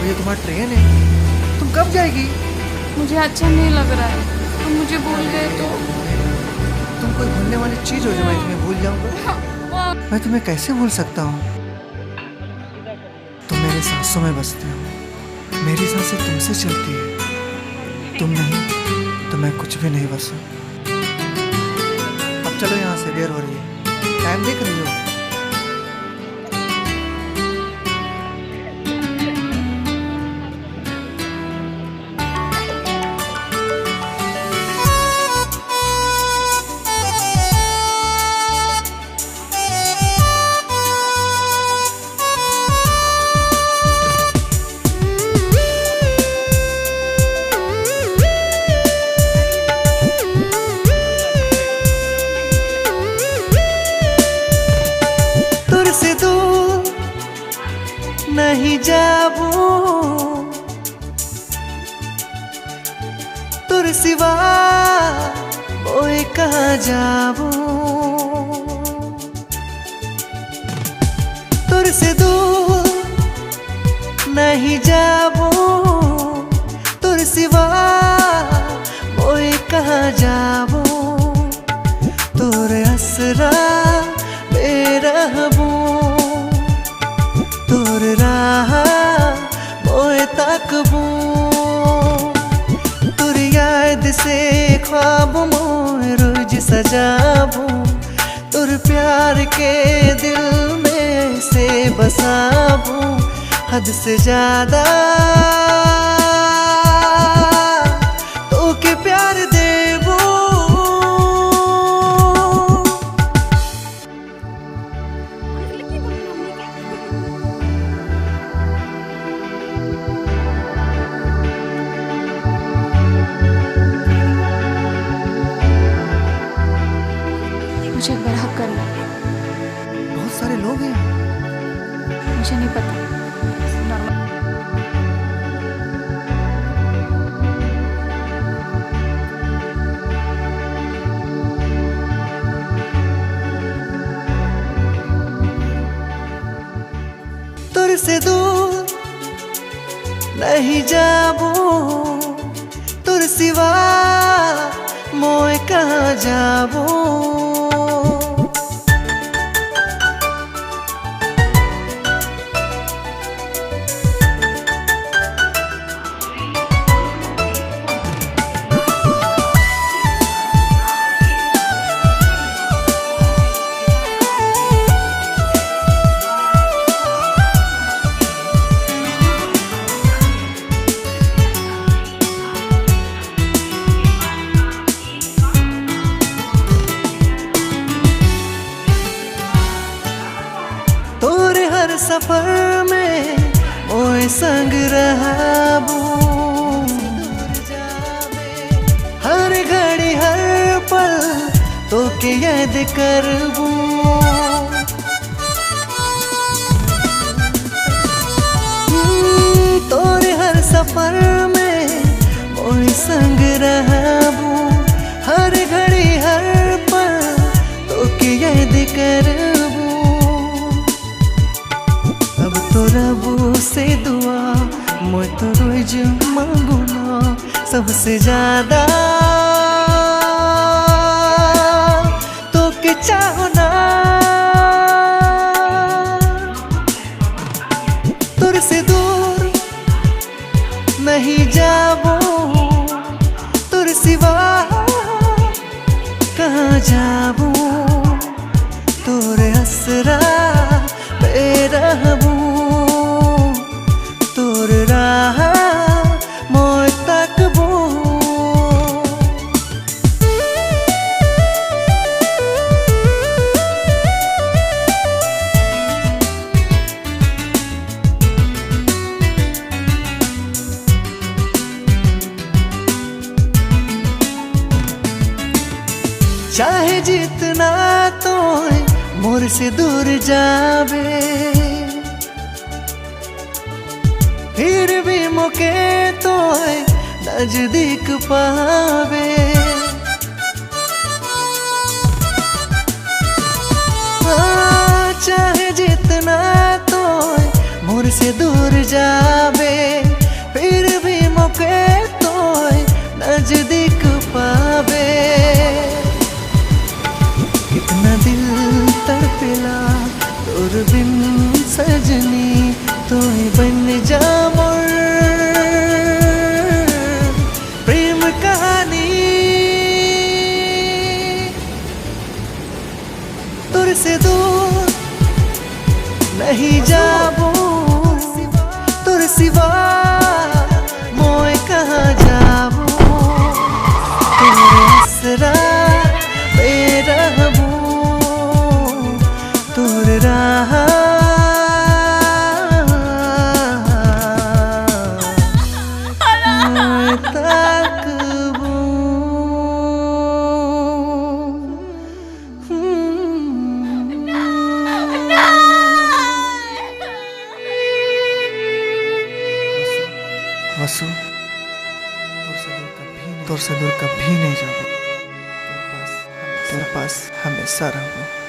ये तुम्हारा ट्रेन है, तुम कब जाएगी? मुझे अच्छा नहीं लग रहा है, तुम मुझे भूल गए तो। तुम कोई भूलने वाली चीज हो जो मैं तुम्हें भूल जाऊंगा? मैं तुम्हें कैसे भूल सकता हूँ? तुम मेरे सांसों में बसते हो, मेरी सांसें तुमसे चलती है। तुम नहीं तो मैं कुछ भी नहीं बसा। अब चलो यहाँ से, देर हो रही है। टाइम देख रही हो? तुरसे दूर नहीं जाबू, तुर सिवा मोए कहाँ जाबू। तुरसे दूर नहीं जाबू, तुर सिवा मोए कहाँ जाबू। तुर असरा बेरहबू, तुर राह मोए तकबू। तुर याद से ख्वाब मोए रोज सजाबू। तुर प्यार के दिल में से बसाबू। हद से ज्यादा तो के प्यार देबू। मुझे एक बार हक करना। बहुत सारे लोग हैं। मुझे नहीं पता। तुर से दूर नहीं जाबू, तुर सिवा मोए कहाँ जाबू। तोरे हर सफर में मोए संग रहबू। हर घड़ी हर पल तो के याद करबू। तोरे हर सफर में मोए संग रहबू। हर घड़ी हर पल तो के याद करबू। तो रबू से दुआ मैं तो रोज मांगू ना, सबसे ज्यादा तो के चाहो ना। तुर से दूर नहीं जाबू, तुर सिवा कहाँ जाबू। तुर असरा बेरहबू, तुर राह मोए तकबू। चाहे जितना तो मोर से दूर जाबे, फिर भी मुके तो नजदीक पावे। चाहे जितना तो मोर तुर से दूर जावे फिर भी मौके तो नजदीक पावे। कितना दिल तड़पेला तोर बिन सजनी, तो बन जा मोर प्रेम कहानी। तुर से दूर नहीं जाबो, तुर सिवा मोए कहाँ जाबो। तेरे असरा पे रहबो, तुर राह मोए ताकबो। वसु, तोर से दूर कभी नहीं जाबो, तेरे पास हमेशा रहबो।